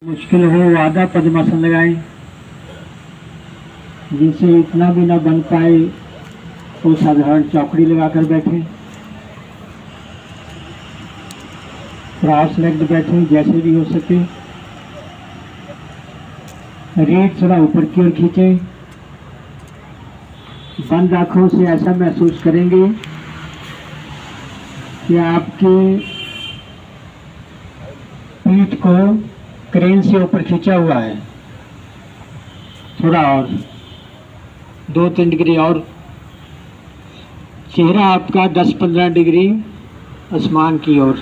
मुश्किल हो आधा पद्मासन लगाएं। जिनसे इतना भी ना बन पाए वो साधारण चौकड़ी लगाकर बैठे, क्रॉस लेग्ड बैठे जैसे भी हो सके। रीढ़ थोड़ा ऊपर की ओर खींचे। बंद आंखों से ऐसा महसूस करेंगे कि आपके पीठ को क्रेन से ऊपर खींचा हुआ है। थोड़ा और 2-3 डिग्री और। चेहरा आपका 10-15 डिग्री आसमान की ओर।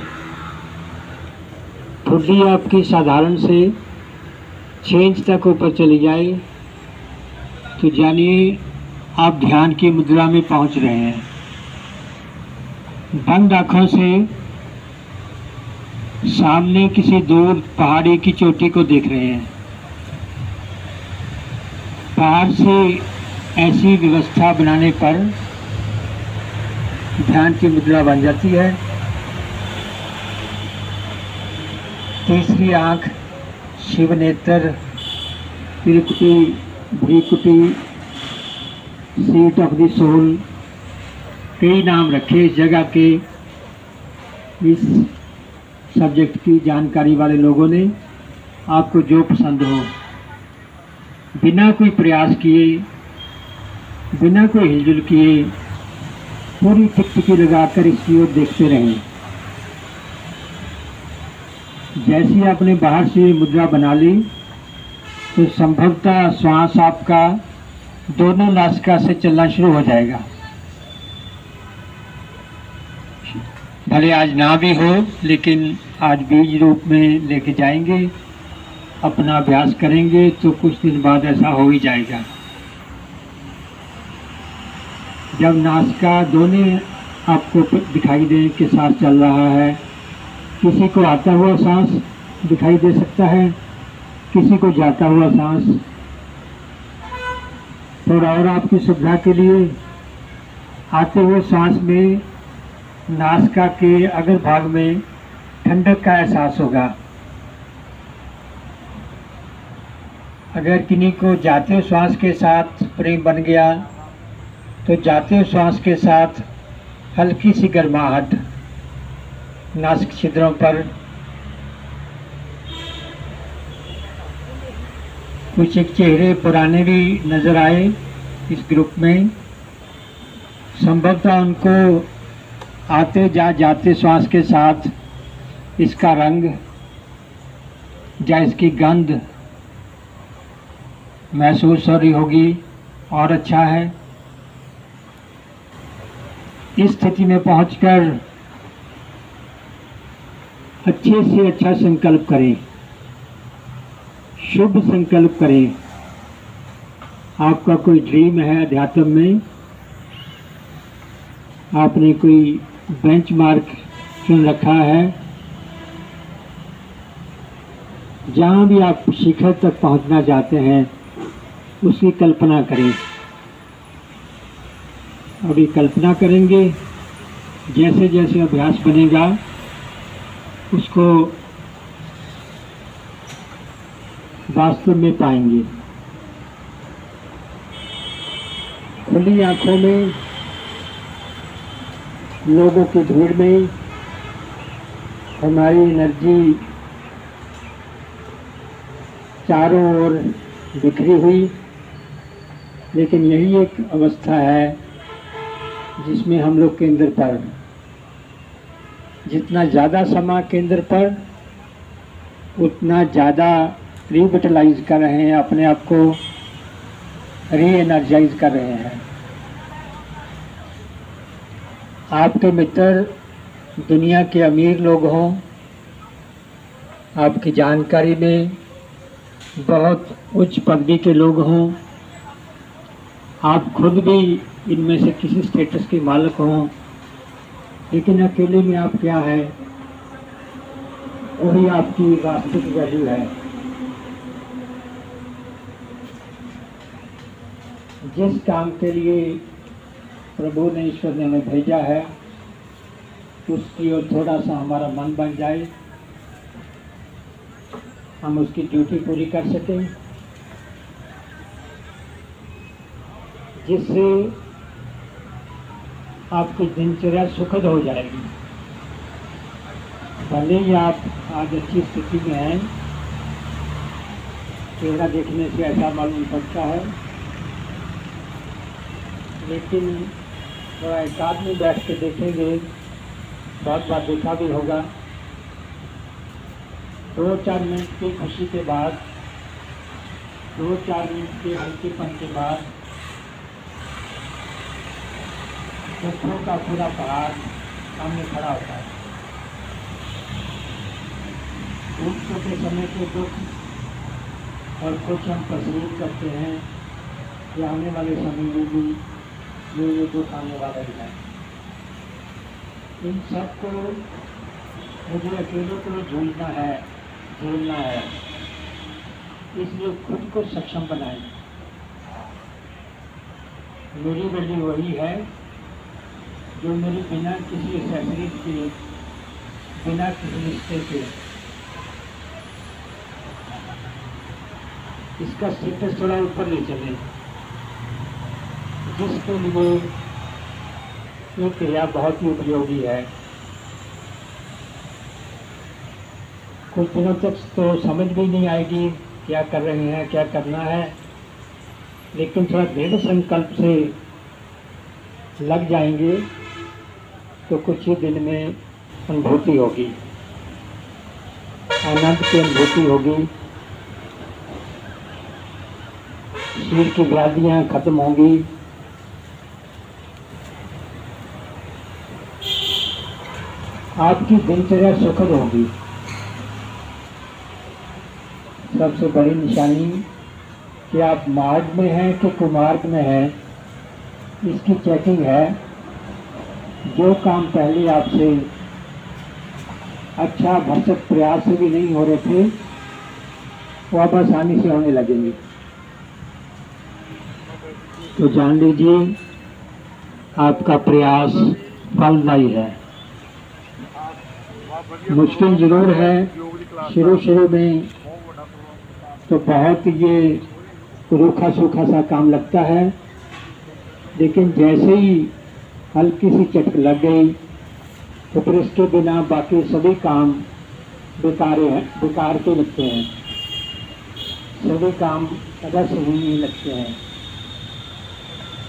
ठुड्डी आपकी साधारण से 6 इंच तक ऊपर चली जाए तो जानिए आप ध्यान की मुद्रा में पहुंच रहे हैं। बंद आंखों से सामने किसी दूर पहाड़ी की चोटी को देख रहे हैं। बाहर से ऐसी व्यवस्था बनाने पर ध्यान की मुद्रा बन जाती है। तीसरी आंख शिव नेत्र, त्रिकुटी, Bhrikuti, seat of the soul, कई नाम रखे इस जगह के। इस सब्जेक्ट की जानकारी वाले लोगों ने आपको जो पसंद हो, बिना कोई प्रयास किए, बिना कोई हिलजुल किए, पूरी टिकटिकी लगाकर इसकी ओर देखते रहें। जैसी आपने बाहर से मुद्रा बना ली तो संभवतः श्वास आपका दोनों नासिका से चलना शुरू हो जाएगा। भले आज ना भी हो, लेकिन आज बीज रूप में लेके जाएंगे, अपना अभ्यास करेंगे तो कुछ दिन बाद ऐसा हो ही जाएगा। जब नासिका दोनों आपको दिखाई दे कि सांस चल रहा है, किसी को आता हुआ सांस दिखाई दे सकता है, किसी को जाता हुआ सांस। थोड़ा और आपकी सुविधा के लिए आते हुए सांस में नासिका के अग्र भाग में ठंडक का एहसास होगा। अगर किन्हीं को जाते हुए श्वास के साथ प्रेम बन गया तो जाते हुए श्वास के साथ हल्की सी गर्माहट नासिक छिद्रों पर। कुछ एक चेहरे पुराने भी नजर आए इस ग्रुप में। संभवतः उनको आते जाते श्वास के साथ इसका रंग या इसकी गंध महसूस हो रही होगी और अच्छा है। इस स्थिति में पहुंचकर अच्छे से अच्छा संकल्प करें, शुभ संकल्प करें। आपका कोई ड्रीम है अध्यात्म में, आपने कोई बेंचमार्क चुन रखा है, जहाँ भी आप शिखर तक पहुँचना चाहते हैं उसकी कल्पना करें। अभी कल्पना करेंगे, जैसे जैसे अभ्यास बनेगा उसको वास्तव में पाएंगे। खुली आंखों में लोगों की भीड़ में हमारी एनर्जी चारों ओर बिखरी हुई, लेकिन यही एक अवस्था है जिसमें हम लोग केंद्र पर, जितना ज़्यादा समय केंद्र पर, उतना ज़्यादा रिविटलाइज कर रहे हैं, अपने आप को री एनर्जाइज कर रहे हैं। आपके मित्र दुनिया के अमीर लोग हों, आपकी जानकारी में बहुत उच्च पदवी के लोग हों, आप खुद भी इनमें से किसी स्टेटस के मालिक हों, लेकिन अकेले में आप क्या है, वही आपकी वास्तविक वैल्यू है। जिस काम के लिए प्रभु ने, ईश्वर ने हमें भेजा है, उसकी ओर थोड़ा सा हमारा मन बन जाए, हम उसकी ड्यूटी पूरी कर सकें, जिससे आपकी दिनचर्या सुखद हो जाएगी। भले ही आप आज अच्छी स्थिति में हैं, चेहरा देखने से ऐसा मालूम पड़ता है, लेकिन थोड़ा एक आदमी बैठ के देखेंगे, बहुत बार देखा भी होगा, 2-4 मिनट की खुशी के बाद, 2-4 मिनट के हल्केपन के बाद दुखों का पूरा पहाड़ सामने खड़ा होता है। उस छोटे समय के दुख और कुछ हम तस्वीर करते हैं कि आने वाले समय में भी ये दुख आने वाला ही है। इन सबको मुझे अकेले को झूलना है, इसलिए खुद को सक्षम बनाएं। मेरी वैल्यू वही है जो मेरे बिना किसी एक्सेसरीज के, बिना किसी रिश्ते के इसका स्टेटस थोड़ा ऊपर ले चले, जिसके लिए ये क्रिया बहुत ही उपयोगी है। कुछ दिनों तक तो समझ भी नहीं आएगी क्या कर रहे हैं, क्या करना है, लेकिन थोड़ा दृढ़ संकल्प से लग जाएंगे तो कुछ ही दिन में अनुभूति होगी, आनंद की अनुभूति होगी, शरीर की व्याधियां खत्म होंगी, आपकी दिनचर्या सुखद होगी। सबसे बड़ी निशानी कि आप मार्ग में हैं कि कुमार्ग में हैं, इसकी चेकिंग है। जो काम पहले आपसे अच्छा भरसक प्रयास से भी नहीं हो रहे थे, वो अब आसानी से होने लगेंगे। तो जान लीजिए आपका प्रयास फलदायी है। मुश्किल जरूर है, शुरू में तो बहुत ये रूखा सूखा सा काम लगता है, लेकिन जैसे ही हल्की सी चटक लग गई तो फिर इसके बिना बाकी सभी काम बेकार के लगते हैं, सभी काम रस नहीं लगते हैं।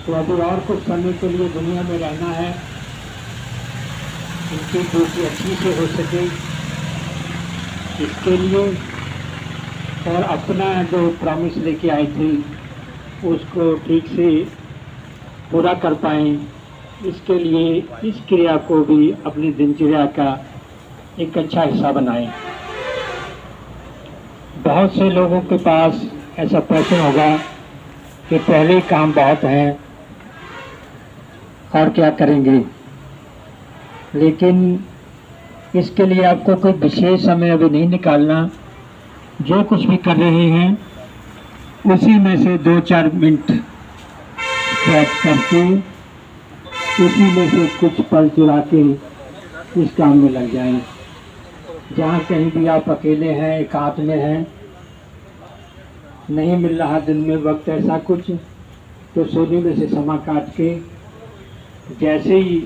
तो अभी और कुछ समय के लिए दुनिया में रहना है, इनकी ड्यूटी अच्छी से हो सके, इसके लिए और अपना जो प्रॉमिस लेके आए थे उसको ठीक से पूरा कर पाएँ, इसके लिए इस क्रिया को भी अपनी दिनचर्या का एक अच्छा हिस्सा बनाएं। बहुत से लोगों के पास ऐसा प्रश्न होगा कि पहले ही काम बहुत हैं और क्या करेंगे, लेकिन इसके लिए आपको कोई विशेष समय अभी नहीं निकालना। जो कुछ भी कर रहे हैं उसी में से 2-4 मिनट बैठ करके उसी में से कुछ पल चुरा के इस काम में लग जाएं। जहाँ कहीं भी आप अकेले हैं, एकांत में हैं, नहीं मिल रहा दिन में वक्त ऐसा कुछ, तो सोने में से समा काट के जैसे ही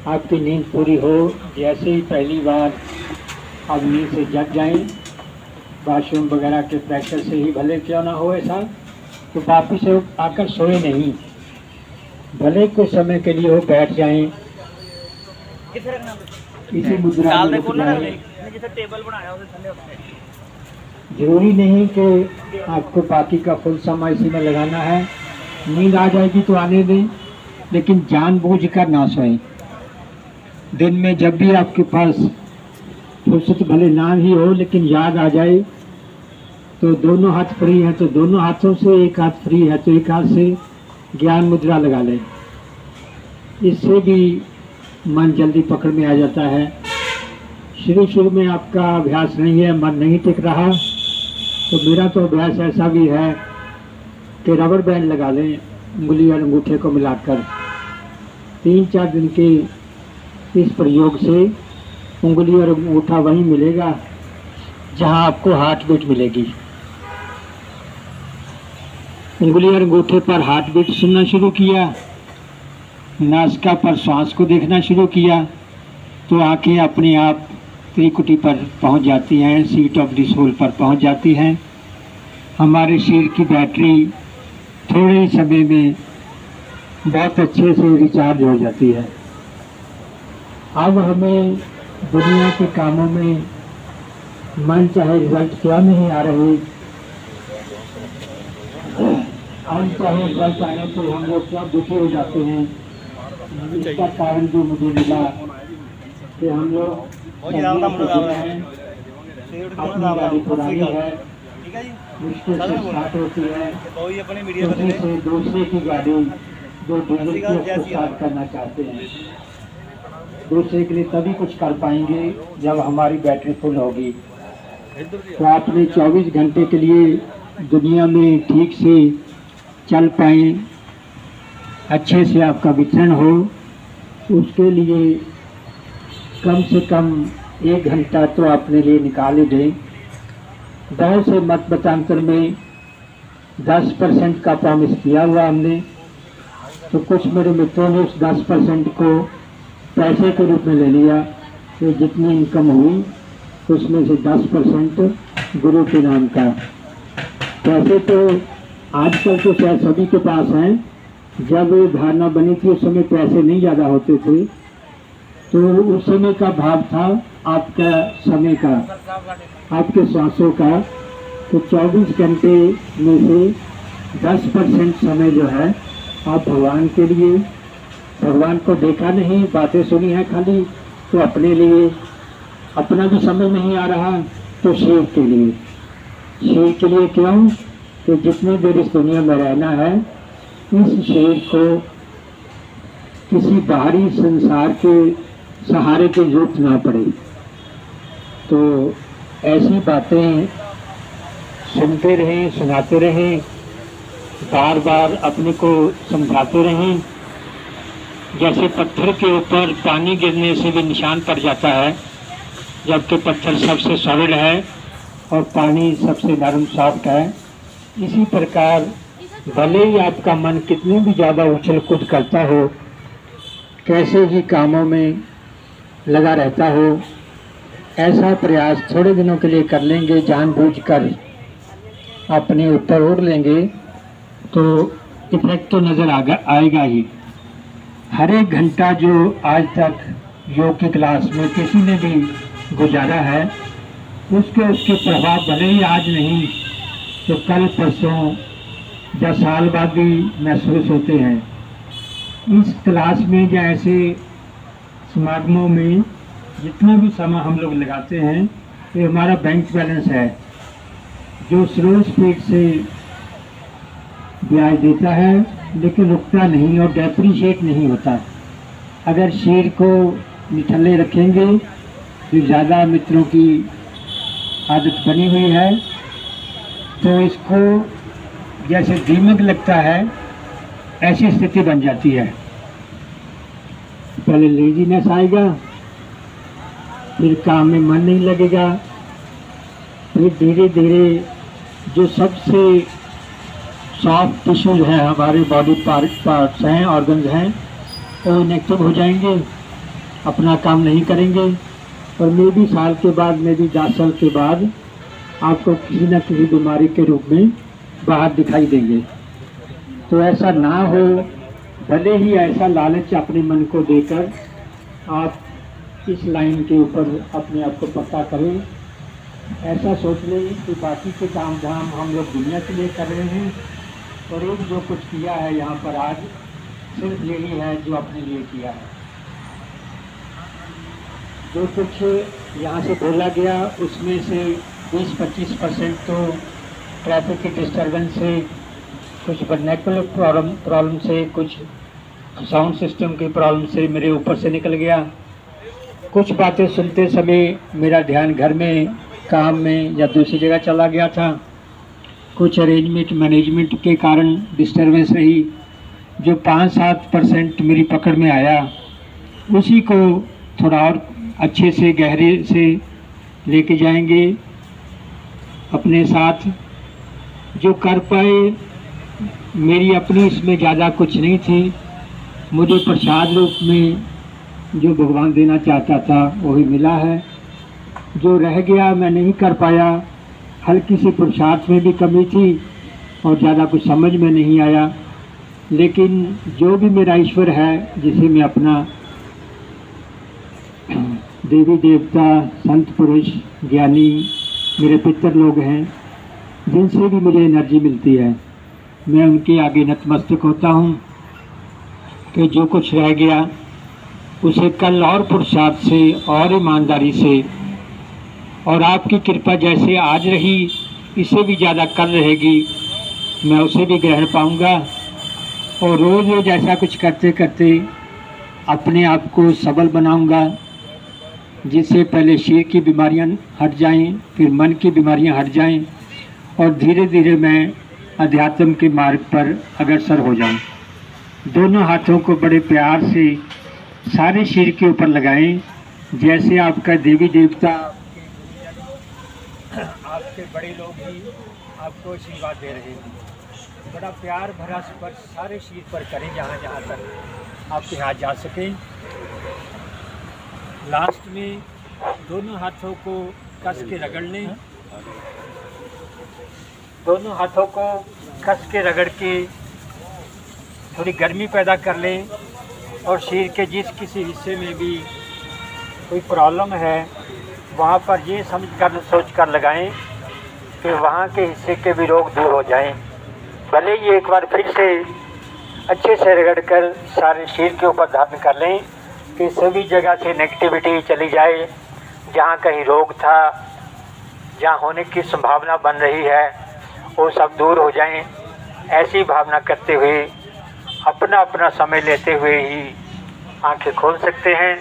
आपकी नींद पूरी हो, जैसे ही पहली बार आप नींद से जग जाएं, वॉशरूम वगैरह के प्रेशर से ही भले क्यों ना हो ऐसा, तो वापिस से आकर सोए नहीं, भले कुछ समय के लिए हो बैठ जाएं, इसी मुद्रा में रुक जाएं। जरूरी नहीं कि आपको बाकी का फुल समय इसी में लगाना है। नींद आ जाएगी तो आने दें, लेकिन जानबूझकर ना सोएं। दिन में जब भी आपके पास फुर्सत भले ना ही हो, लेकिन याद आ जाए तो दोनों हाथ फ्री हैं तो दोनों हाथों से, एक हाथ फ्री है तो एक हाथ से ज्ञान मुद्रा लगा लें। इससे भी मन जल्दी पकड़ में आ जाता है। शुरू में आपका अभ्यास नहीं है, मन नहीं टिक रहा, तो मेरा तो अभ्यास ऐसा भी है कि रबर बैंड लगा लें उंगली और अंगूठे को मिलाकर। 3-4 दिन के इस प्रयोग से उंगली और अंगूठा वहीं मिलेगा जहां आपको हार्ट बीट मिलेगी। उंगली और अंगूठे पर हार्ट बीट सुनना शुरू किया, नासिका पर श्वास को देखना शुरू किया, तो आंखें अपने आप त्रिकुटी पर पहुंच जाती हैं, सीट ऑफ द सोल पर पहुंच जाती हैं। हमारे शरीर की बैटरी थोड़े ही समय में बहुत अच्छे से रिचार्ज हो जाती है। अब हमें दुनिया के कामों में मन चाहे रिजल्ट क्या नहीं आ रहे, हम चाहे रिजल्ट आने तो हम लोग क्या दुखी हो जाते हैं। इसका कारण जो मुझे मिला कि हम लोग अपनी गाड़ी पुरानी है, मुश्किल से स्टार्ट होती है, दूसरे से दूसरे की गाड़ी जो डीजल की उसको स्टार्ट करना चाहते हैं। दूसरे के लिए तभी कुछ कर पाएंगे जब हमारी बैटरी फुल होगी। तो आपने 24 घंटे के लिए दुनिया में ठीक से चल पाए, अच्छे से आपका विचरण हो, उसके लिए कम से कम 1 घंटा तो अपने लिए निकाल ही दें। बहुत से मत मतांतर में 10% का प्रॉमिस किया हुआ हमने, तो कुछ मेरे मित्रों ने उस 10% को पैसे के रूप में ले लिया कि जितनी इनकम हुई उसमें से 10% गुरु के नाम का। पैसे तो आजकल तो शायद सभी के पास हैं, जब धारणा बनी थी उस समय पैसे नहीं ज़्यादा होते थे, तो उस समय का भाव था आपका समय का, आपके श्वासों का। तो 24 घंटे में से 10% समय जो है आप भगवान के लिए, भगवान को देखा नहीं, बातें सुनी है खाली, तो अपने लिए अपना भी समय नहीं आ रहा, तो शिव के लिए। शिव के लिए क्यों? कि जितनी देर इस दुनिया में रहना है, इस शरीर को किसी बाहरी संसार के सहारे की जरूरत ना पड़े। तो ऐसी बातें सुनते रहें, सुनाते रहें, बार बार अपने को समझाते रहें। जैसे पत्थर के ऊपर पानी गिरने से भी निशान पड़ जाता है, जबकि पत्थर सबसे सॉलिड है और पानी सबसे नरम सॉफ्ट है। इसी प्रकार भले ही आपका मन कितने भी ज़्यादा उछल कूद करता हो, कैसे ही कामों में लगा रहता हो, ऐसा प्रयास थोड़े दिनों के लिए कर लेंगे, जानबूझकर अपने ऊपर ओढ़ लेंगे, तो इफेक्ट तो नज़र आएगा ही। हर एक घंटा जो आज तक योग की क्लास में किसी ने भी गुजारा है, उसके प्रभाव भले ही आज नहीं तो कल परसों 10 साल बाद भी महसूस होते हैं। इस क्लास में या ऐसे समागमों में जितना भी समय हम लोग लगाते हैं, ये हमारा बैंक बैलेंस है जो स्लो स्पीड से ब्याज देता है, लेकिन रुकता नहीं और डेप्रिशिएट नहीं होता। अगर शरीर को निठल्ले रखेंगे तो ज़्यादा मित्रों की आदत बनी हुई है, तो इसको जैसे दीमक लगता है ऐसी स्थिति बन जाती है। पहले लेजीनेस आएगा, फिर काम में मन नहीं लगेगा, फिर धीरे धीरे जो सबसे सॉफ्ट टिश्यूज हैं, हमारे बॉडी पार्ट्स हैं, ऑर्गन्स हैं, वो इनएक्टिव हो जाएंगे, अपना काम नहीं करेंगे, और मे भी साल के बाद, मे भी 10 साल के बाद आपको किसी न किसी बीमारी के रूप में बाहर दिखाई देंगे। तो ऐसा ना हो, भले ही ऐसा लालच अपने मन को देकर आप इस लाइन के ऊपर अपने आप को पक्का करें। ऐसा सोच लें कि बाकी के काम धाम हम लोग दुनिया के लिए कर रहे हैं, और एक जो कुछ किया है यहाँ पर आज, सिर्फ यही है जो अपने लिए किया है। जो कुछ यहाँ से बोला गया उसमें से 20-25% तो ट्रैफिक की डिस्टर्बेंस से, कुछ वर्नैकुलर प्रॉब्लम से, कुछ साउंड सिस्टम की प्रॉब्लम से मेरे ऊपर से निकल गया। कुछ बातें सुनते समय मेरा ध्यान घर में, काम में या दूसरी जगह चला गया था। कुछ अरेंजमेंट मैनेजमेंट के कारण डिस्टर्बेंस रही। जो 5-7% मेरी पकड़ में आया, उसी को थोड़ा और अच्छे से गहरे से लेके जाएंगे। अपने साथ जो कर पाए, मेरी अपनी इसमें ज़्यादा कुछ नहीं थी। मुझे प्रसाद रूप में जो भगवान देना चाहता था वही मिला है। जो रह गया मैं नहीं कर पाया, हल्की सी प्रसाद में भी कमी थी और ज़्यादा कुछ समझ में नहीं आया। लेकिन जो भी मेरा ईश्वर है, जिसे मैं अपना देवी देवता, संत पुरुष, ज्ञानी, मेरे पितर लोग हैं, जिनसे भी मुझे एनर्जी मिलती है, मैं उनके आगे नतमस्तक होता हूँ कि जो कुछ रह गया उसे कल और पुरुषार्थ से और ईमानदारी से और आपकी कृपा जैसे आज रही, इससे भी ज़्यादा कल रहेगी, मैं उसे भी ग्रहण पाऊँगा। और रोज़ रोज़ ऐसा कुछ करते करते अपने आप को सबल बनाऊँगा, जिससे पहले शरीर की बीमारियां हट जाएं, फिर मन की बीमारियां हट जाएं और धीरे धीरे मैं अध्यात्म के मार्ग पर अग्रसर हो जाऊं। दोनों हाथों को बड़े प्यार से सारे शरीर के ऊपर लगाएं, जैसे आपका देवी देवता, आपके बड़े लोग भी आपको आशीर्वाद दे रहे हैं। बड़ा प्यार भरा स्पर्श सारे शरीर पर करें, जहाँ जहाँ तक आपके हाथ जा सकें। लास्ट में दोनों हाथों को कस के रगड़ लें, दोनों हाथों को कस के रगड़ के थोड़ी गर्मी पैदा कर लें और शरीर के जिस किसी हिस्से में भी कोई प्रॉब्लम है वहाँ पर ये समझ कर सोच कर लगाएं कि वहाँ के हिस्से के भी रोग दूर हो जाएं। भले ही एक बार फिर से अच्छे से रगड़ कर सारे शरीर के ऊपर धारण कर लें कि सभी जगह से नेगेटिविटी चली जाए, जहाँ कहीं रोग था, जहाँ होने की संभावना बन रही है, वो सब दूर हो जाएं। ऐसी भावना करते हुए अपना अपना समय लेते हुए ही आंखें खोल सकते हैं।